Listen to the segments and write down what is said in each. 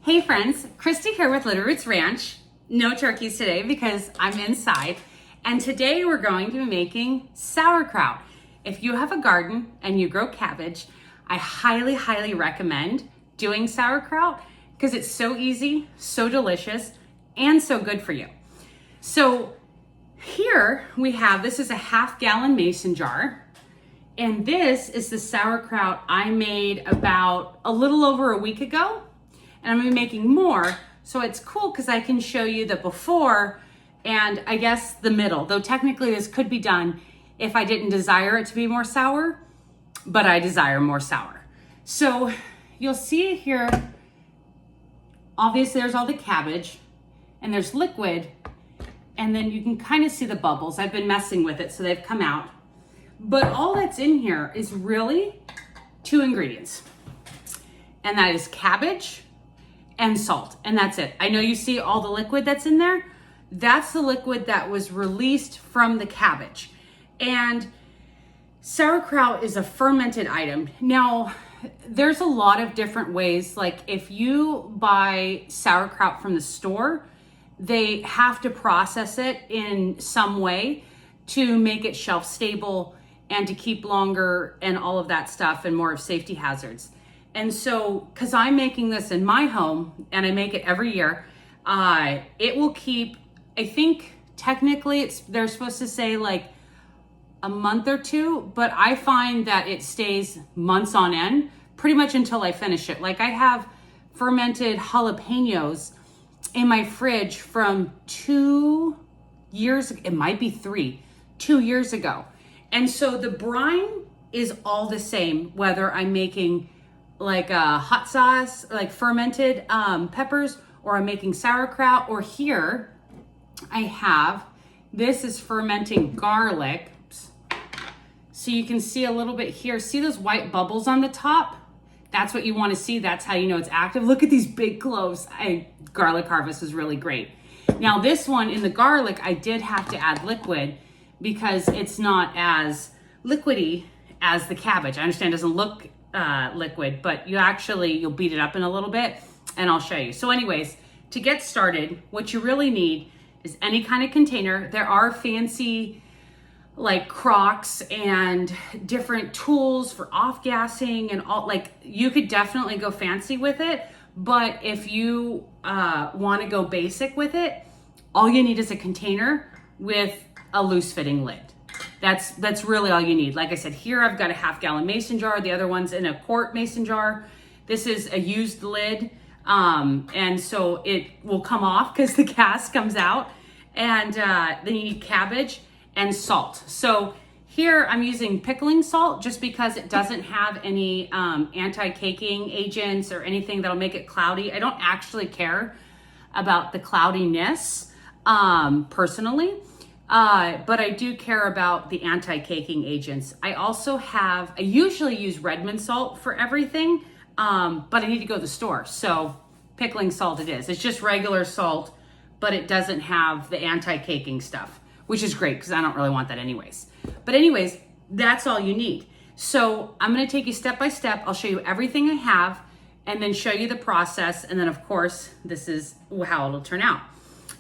Hey friends, Christy here with Little Roots Ranch. No turkeys today because I'm inside. And today we're going to be making sauerkraut. If you have a garden and you grow cabbage, I highly recommend doing sauerkraut because it's so easy, so delicious, and so good for you. So here we have, this is a 1/2 gallon mason jar. And this is the sauerkraut I made about a little over a week ago. And I'm gonna be making more, so it's cool because I can show you the before and I guess the middle, though technically this could be done if I didn't desire it to be more sour, but I desire more sour. So you'll see here, obviously there's all the cabbage and there's liquid, and then you can kind of see the bubbles. I've been messing with it, so they've come out. But all that's in here is really 2 ingredients, and that is cabbage and salt, and that's it. I know you see all the liquid that's in there. That's the liquid that was released from the cabbage. And sauerkraut is a fermented item. Now, there's a lot of different ways. Like if you buy sauerkraut from the store, they have to process it in some way to make it shelf stable and to keep longer and all of that stuff and more of safety hazards. And so, because I'm making this in my home and I make it every year, it will keep, I think technically they're supposed to say like a month or 2, but I find that it stays months on end, pretty much until I finish it. Like I have fermented jalapenos in my fridge from 2 years, it might be 2 years ago. And so the brine is all the same, whether I'm making like a hot sauce, like fermented peppers, or I'm making sauerkraut, or here I have, this is fermenting garlic. Oops. So you can see a little bit here. See those white bubbles on the top? That's what you want to see. That's how you know it's active. Look at these big cloves. Garlic harvest is really great. Now this one in the garlic, I did have to add liquid because it's not as liquidy as the cabbage. I understand it doesn't look liquid, but you'll beat it up in a little bit and I'll show you. So anyways, to get started, what you really need is any kind of container. There are fancy like crocks and different tools for off-gassing and all, like you could definitely go fancy with it. But if you want to go basic with it, all you need is a container with a loose fitting lid. That's really all you need. Like I said, here I've got a 1/2 gallon mason jar. The other one's in a quart mason jar. This is a used lid. And so it will come off because the gas comes out. And then you need cabbage and salt. So here I'm using pickling salt just because it doesn't have any anti-caking agents or anything that'll make it cloudy. I don't actually care about the cloudiness personally. But I do care about the anti-caking agents. I usually use Redmond salt for everything, but I need to go to the store. So pickling salt it is. It's just regular salt, but it doesn't have the anti-caking stuff, which is great because I don't really want that anyways. But anyways, that's all you need. So I'm gonna take you step by step. I'll show you everything I have and then show you the process. And then of course, this is how it'll turn out.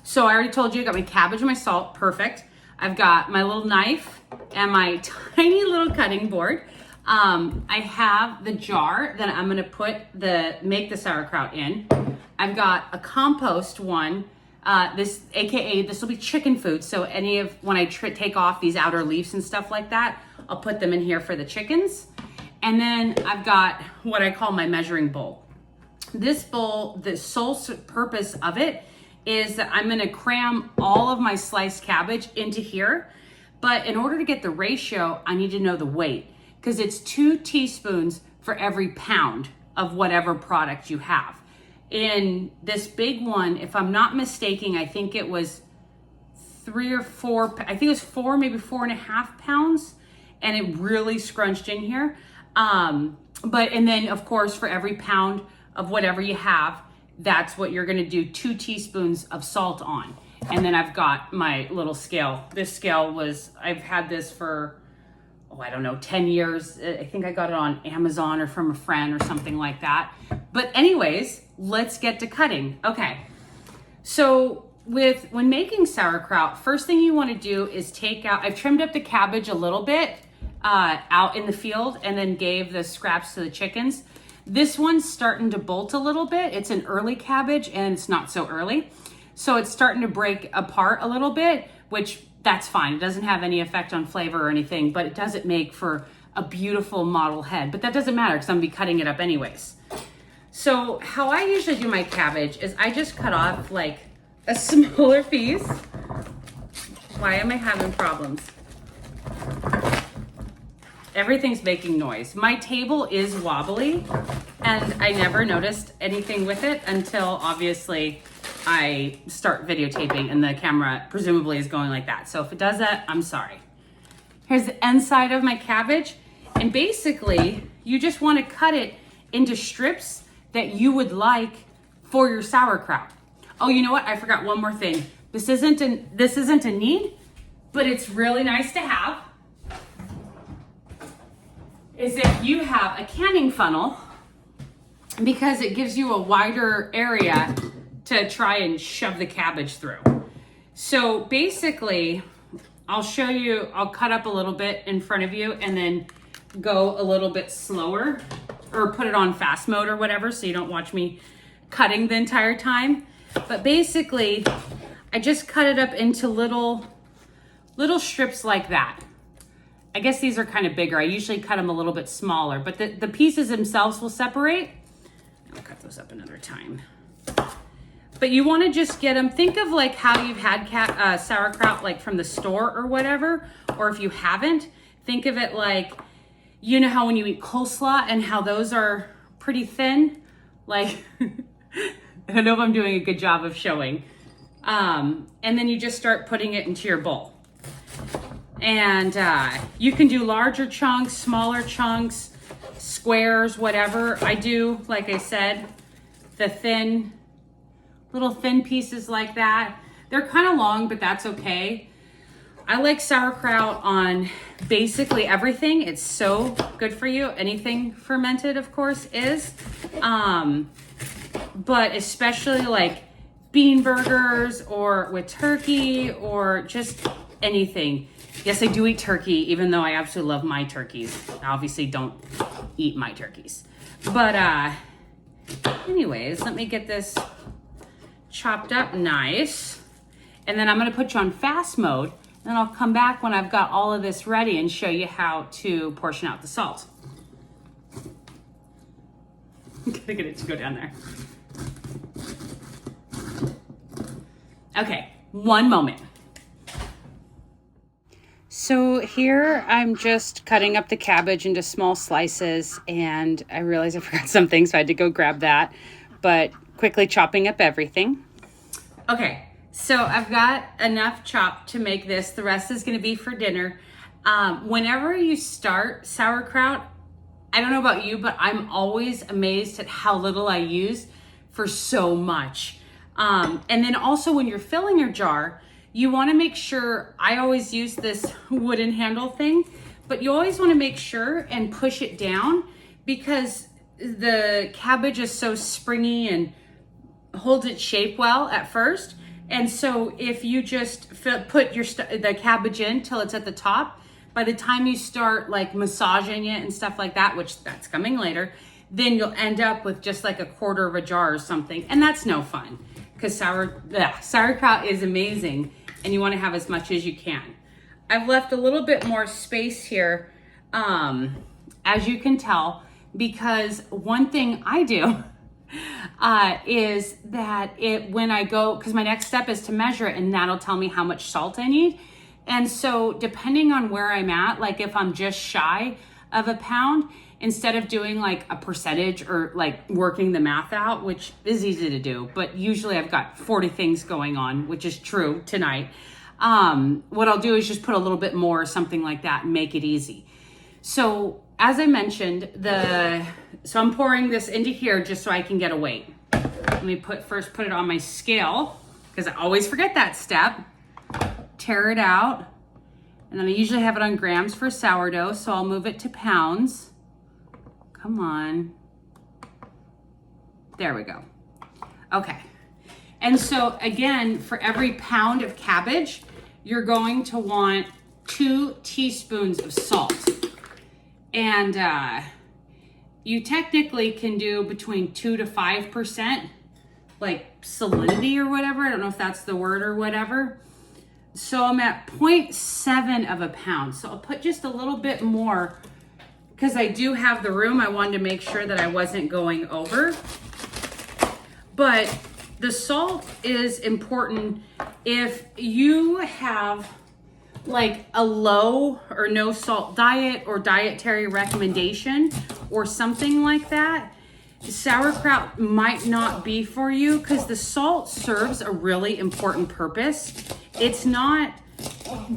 So I already told you I got my cabbage and my salt, perfect. I've got my little knife and my tiny little cutting board. I have the jar that I'm gonna make the sauerkraut in. I've got a compost one, this will be chicken food. So when I take off these outer leaves and stuff like that, I'll put them in here for the chickens. And then I've got what I call my measuring bowl. This bowl, the sole purpose of it is that I'm gonna cram all of my sliced cabbage into here. But in order to get the ratio, I need to know the weight because it's 2 teaspoons for every pound of whatever product you have. In this big one, if I'm not mistaken, I think it was 3 or 4, I think it was 4, maybe 4.5 pounds, and it really scrunched in here. And then of course, for every pound of whatever you have, that's what you're gonna do 2 teaspoons of salt on. And then I've got my little scale. This scale I've had this for, 10 years. I think I got it on Amazon or from a friend or something like that. But anyways, let's get to cutting. Okay, so when making sauerkraut, first thing you want to do is take out, I've trimmed up the cabbage a little bit out in the field and then gave the scraps to the chickens. This one's starting to bolt a little bit. It's an early cabbage and it's not so early. So it's starting to break apart a little bit, which that's fine. It doesn't have any effect on flavor or anything, but it doesn't make for a beautiful model head. But that doesn't matter because I'm gonna be cutting it up anyways. So how I usually do my cabbage is I just cut off like a smaller piece. Why am I having problems? Everything's making noise. My table is wobbly and I never noticed anything with it until obviously I start videotaping and the camera presumably is going like that. So if it does that, I'm sorry. Here's the inside of my cabbage. And basically you just want to cut it into strips that you would like for your sauerkraut. Oh, you know what? I forgot one more thing. This isn't a need, but it's really nice to have. Is if you have a canning funnel, because it gives you a wider area to try and shove the cabbage through. So basically, I'll show you, I'll cut up a little bit in front of you and then go a little bit slower or put it on fast mode or whatever so you don't watch me cutting the entire time. But basically, I just cut it up into little strips like that. I guess these are kind of bigger. I usually cut them a little bit smaller, but the pieces themselves will separate. I'll cut those up another time. But you want to just get them, think of like how you've had sauerkraut like from the store or whatever, or if you haven't, think of it like, you know how when you eat coleslaw and how those are pretty thin? Like, I don't know if I'm doing a good job of showing. And then you just start putting it into your bowl. And you can do larger chunks, smaller chunks, squares, whatever. I do, like I said, the little thin pieces like that. They're kind of long, but that's okay. I like sauerkraut on basically everything. It's so good for you. Anything fermented, of course, is. But especially like bean burgers or with turkey or just anything. Yes, I do eat turkey, even though I absolutely love my turkeys. I obviously don't eat my turkeys. But anyways, let me get this chopped up nice. And then I'm gonna put you on fast mode. And then I'll come back when I've got all of this ready and show you how to portion out the salt. I'm gonna get it to go down there. Okay, one moment. So here I'm just cutting up the cabbage into small slices and I realized I forgot something, so I had to go grab that, but quickly chopping up everything. Okay, so I've got enough chopped to make this. The rest is gonna be for dinner. Whenever you start sauerkraut, I don't know about you, but I'm always amazed at how little I use for so much. And then also when you're filling your jar, you want to make sure, I always use this wooden handle thing, but you always want to make sure and push it down because the cabbage is so springy and holds its shape well at first. And so if you just put the cabbage in till it's at the top, by the time you start like massaging it and stuff like that, which that's coming later, then you'll end up with just like a quarter of a jar or something. And that's no fun because sauerkraut is amazing and you want to have as much as you can. I've left a little bit more space here, as you can tell, because one thing I do is that when I go, because my next step is to measure it and that'll tell me how much salt I need. And so depending on where I'm at, like if I'm just shy of a pound, instead of doing like a percentage or like working the math out, which is easy to do, but usually I've got 40 things going on, which is true tonight. What I'll do is just put a little bit more or something like that and make it easy. So as I mentioned, so I'm pouring this into here just so I can get a weight. Let me first put it on my scale because I always forget that step. Tear it out. And then I usually have it on grams for sourdough, so I'll move it to pounds. Come on. There we go. Okay. And so again, for every pound of cabbage, you're going to want 2 teaspoons of salt. And you technically can do between 2 to 5%, like salinity or whatever. I don't know if that's the word or whatever. So I'm at 0.7 of a pound. So I'll put just a little bit more because I do have the room. I wanted to make sure that I wasn't going over. But the salt is important if you have like a low or no salt diet or dietary recommendation or something like that. Sauerkraut might not be for you because the salt serves a really important purpose. It's not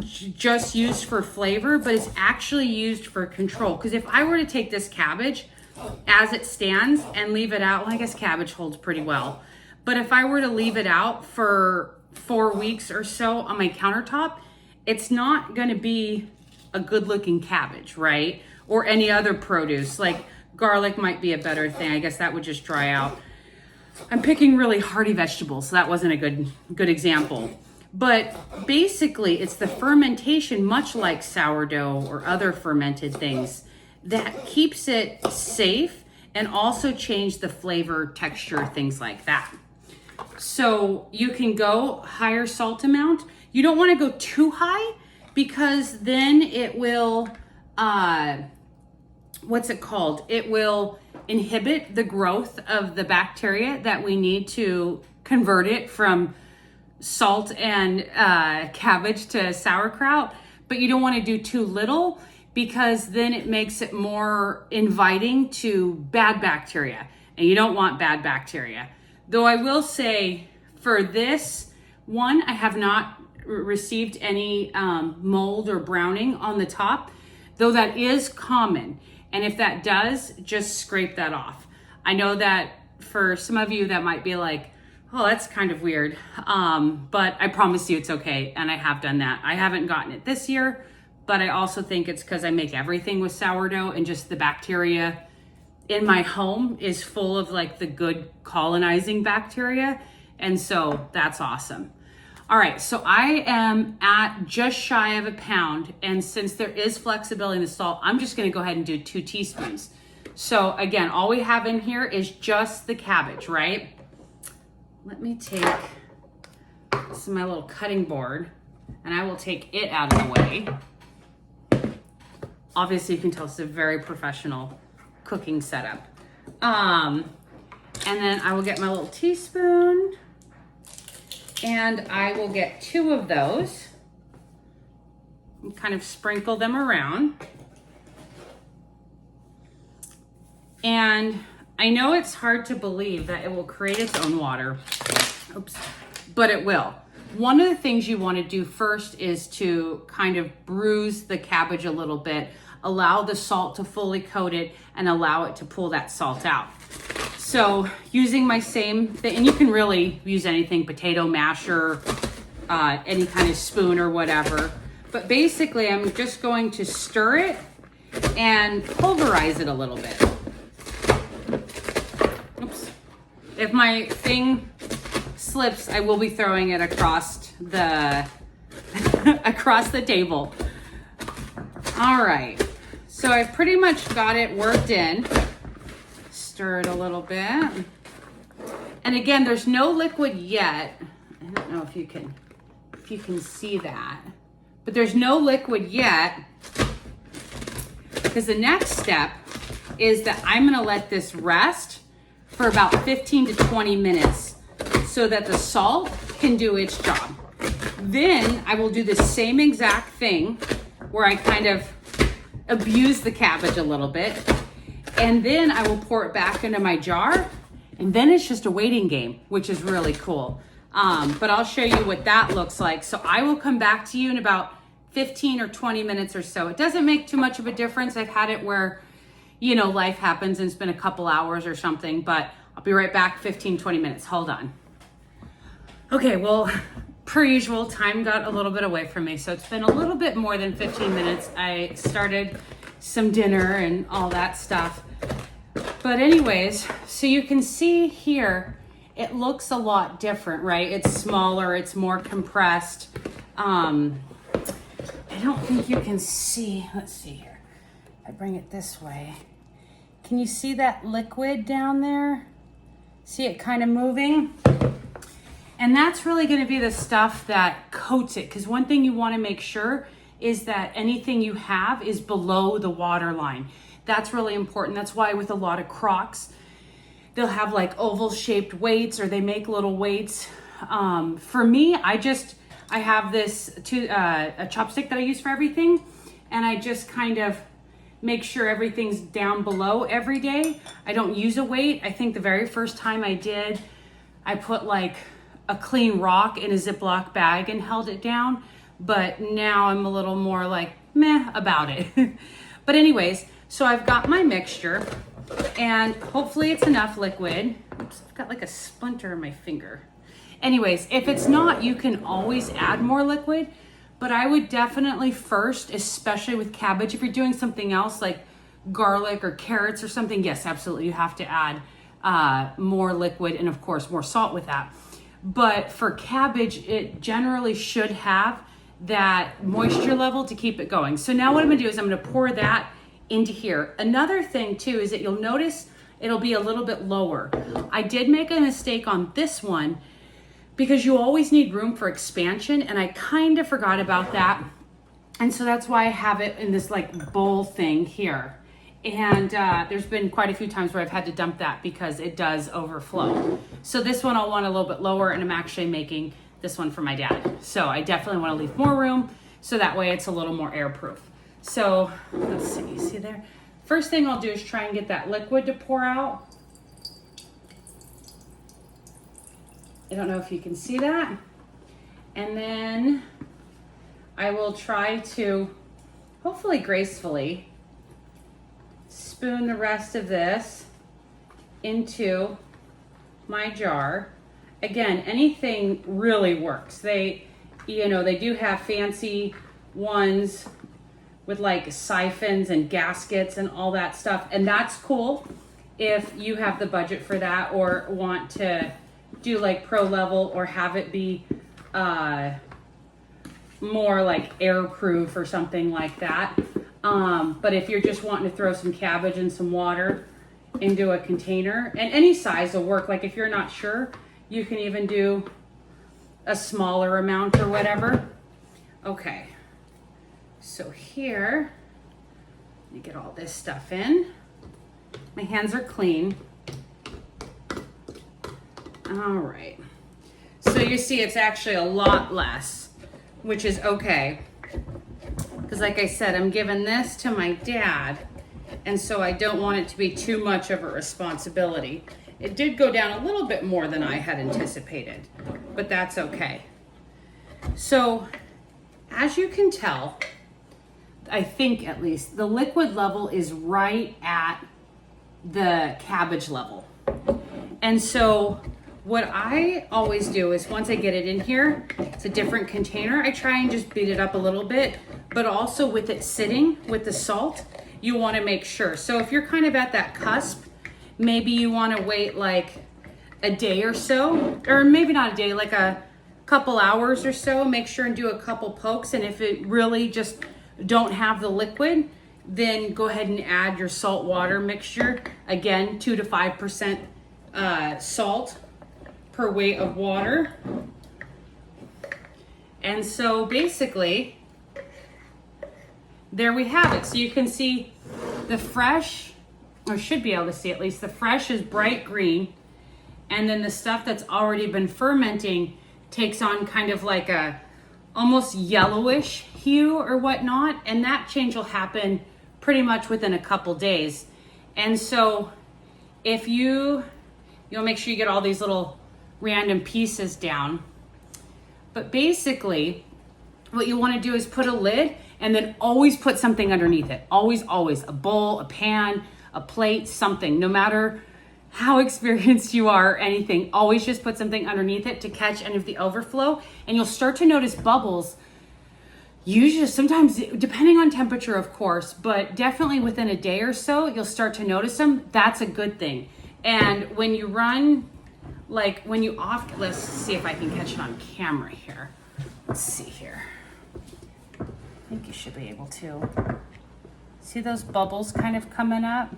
just used for flavor, but it's actually used for control. Because if I were to take this cabbage as it stands and leave it out, well, I guess cabbage holds pretty well. But if I were to leave it out for 4 weeks or so on my countertop, it's not going to be a good looking cabbage, right? Or any other produce. Like garlic might be a better thing. I guess that would just dry out. I'm picking really hearty vegetables, so that wasn't a good example. But basically, it's the fermentation, much like sourdough or other fermented things, that keeps it safe and also change the flavor, texture, things like that. So you can go higher salt amount. You don't want to go too high because then it will, It will inhibit the growth of the bacteria that we need to convert it from salt and cabbage to sauerkraut. But you don't want to do too little because then it makes it more inviting to bad bacteria. And you don't want bad bacteria. Though I will say for this one, I have not received any mold or browning on the top, though that is common. And if that does, just scrape that off. I know that for some of you that might be like, oh, that's kind of weird. But I promise you it's okay. And I have done that. I haven't gotten it this year, but I also think it's because I make everything with sourdough and just the bacteria in my home is full of like the good colonizing bacteria. And so that's awesome. All right, so I am at just shy of a pound. And since there is flexibility in the salt, I'm just gonna go ahead and do 2 teaspoons. So again, all we have in here is just the cabbage, right? Let me take, this is my little cutting board, and I will take it out of the way. Obviously you can tell it's a very professional cooking setup. And then I will get my little teaspoon and I will get 2 of those and kind of sprinkle them around. And I know it's hard to believe that it will create its own water. Oops, but it will. One of the things you want to do first is to kind of bruise the cabbage a little bit, allow the salt to fully coat it and allow it to pull that salt out. So using my same thing, and you can really use anything, potato masher, any kind of spoon or whatever. But basically I'm just going to stir it and pulverize it a little bit. Oops. If my thing slips, I will be throwing it across the across the table. All right, so I've pretty much got it worked in. Stir it a little bit. And again, there's no liquid yet. I don't know if you can see that, but there's no liquid yet because the next step is that I'm gonna let this rest for about 15 to 20 minutes so that the salt can do its job. Then I will do the same exact thing where I kind of abuse the cabbage a little bit. And then I will pour it back into my jar. And then it's just a waiting game, which is really cool. But I'll show you what that looks like. So I will come back to you in about 15 or 20 minutes or so. It doesn't make too much of a difference. I've had it where, you know, life happens and it's been a couple hours or something, but I'll be right back, 15, 20 minutes. Hold on. Okay, well, per usual, time got a little bit away from me. So it's been a little bit more than 15 minutes. I started some dinner and all that stuff. But anyways, so you can see here, it looks a lot different, right? It's smaller, it's more compressed. I don't think you can see, let's see here. I bring it this way. Can you see that liquid down there? See it kind of moving? And that's really going to be the stuff that coats it, because one thing you want to make sure is that anything you have is below the water line. That's really important. That's why with a lot of crocks, they'll have like oval shaped weights, or they make little weights. For me, I have this a chopstick that I use for everything, and I just kind of make sure everything's down below every day. I don't use a weight. I think the very first time I did, I put like a clean rock in a Ziploc bag and held it down. But now I'm a little more like meh about it. But anyways, so I've got my mixture, and hopefully it's enough liquid. Oops, I've got like a splinter in my finger. Anyways, if it's not, you can always add more liquid. But I would definitely first, especially with cabbage, if you're doing something else like garlic or carrots or something, yes, absolutely, you have to add more liquid and of course more salt with that. But for cabbage, it generally should have that moisture level to keep it going. So now what I'm gonna do is I'm gonna pour that into here. Another thing too is that you'll notice it'll be a little bit lower. I did make a mistake on this one, because you always need room for expansion, and I kind of forgot about that. And so that's why I have it in this like bowl thing here. And there's been quite a few times where I've had to dump that because it does overflow. So this one I'll want a little bit lower, and I'm actually making this one for my dad. So I definitely want to leave more room, so that way it's a little more airproof. So let's see there? First thing I'll do is try and get that liquid to pour out. I don't know if you can see that. And then I will try to, hopefully gracefully, spoon the rest of this into my jar. Again, anything really works. They do have fancy ones with like siphons and gaskets and all that stuff. And that's cool if you have the budget for that, or want to do like pro level, or have it be more like airproof or something like that. But if you're just wanting to throw some cabbage and some water into a container, and any size will work. Like if you're not sure, you can even do a smaller amount or whatever. Okay, so here, let me get all this stuff in. My hands are clean. All right, so you see it's actually a lot less, which is okay, because like I said, I'm giving this to my dad, and so I don't want it to be too much of a responsibility. It did go down a little bit more than I had anticipated, but that's okay. So as you can tell, I think at least the liquid level is right at the cabbage level. And so what I always do is once I get it in here, it's a different container, I try and just beat it up a little bit, but also with it sitting with the salt, you want to make sure. So if you're kind of at that cusp, maybe you want to wait like a day or so, or maybe not a day, like a couple hours or so, make sure and do a couple pokes. And if it really just don't have the liquid, then go ahead and add your salt water mixture. Again, 2 to 5% salt per weight of water. And so basically, there we have it. So you can see the fresh, or should be able to see at least, the fresh is bright green, and then the stuff that's already been fermenting takes on kind of like a almost yellowish hue or whatnot, and that change will happen pretty much within a couple days. And so if you'll make sure you get all these little random pieces down. But basically, what you want to do is put a lid and then always put something underneath it. Always, a bowl, a pan, a plate, something. No matter how experienced you are or anything, always just put something underneath it to catch any of the overflow. And you'll start to notice bubbles. Usually, sometimes, depending on temperature, of course, but definitely within a day or so, you'll start to notice them. That's a good thing. And when you run like when you let's see if I can catch it on camera here. Let's see here. I think you should be able to. See those bubbles kind of coming up?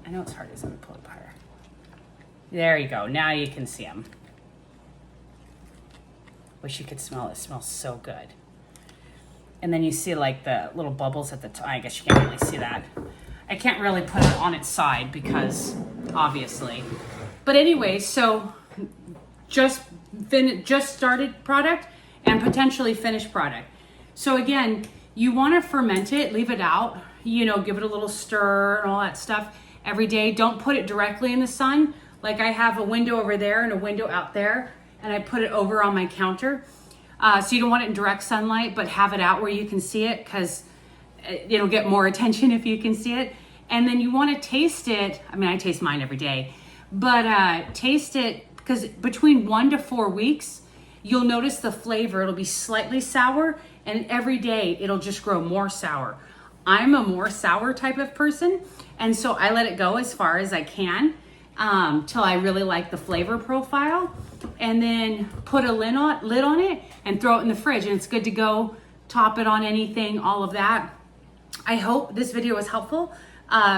I know it's hard, isn't it? Pull it apart. There you go. Now you can see them. Wish you could smell it. It smells so good. And then you see like the little bubbles at the top. I guess you can't really see that. I can't really put it on its side because obviously. But anyway, so just started product and potentially finished product. So again, you want to ferment it, leave it out, you know, give it a little stir and all that stuff every day. Don't put it directly in the sun. Like I have a window over there and a window out there, and I put it over on my counter. So you don't want it in direct sunlight, but have it out where you can see it, because it'll get more attention if you can see it. And then you want to taste it. I mean, I taste mine every day, but taste it, because between 1 to 4 weeks, you'll notice the flavor. It'll be slightly sour, and every day it'll just grow more sour. I'm a more sour type of person, and so I let it go as far as I can till I really like the flavor profile, and then put a lid on it and throw it in the fridge, and it's good to go. Top it on anything, all of that. I hope this video was helpful.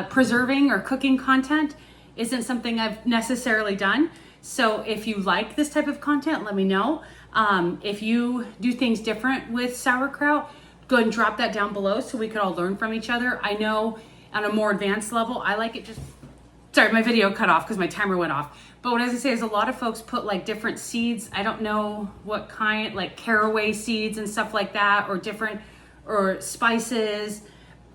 Preserving or cooking content isn't something I've necessarily done. So if you like this type of content, let me know. If you do things different with sauerkraut, go ahead and drop that down below so we could all learn from each other. I know on a more advanced level, I like it just, sorry, my video cut off because my timer went off. But what I was gonna say is a lot of folks put like different seeds. I don't know what kind, like caraway seeds and stuff like that, or different, or spices,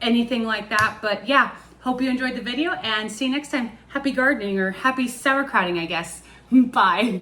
anything like that. But yeah, hope you enjoyed the video and see you next time. Happy gardening, or happy sauerkrauting, I guess. Bye.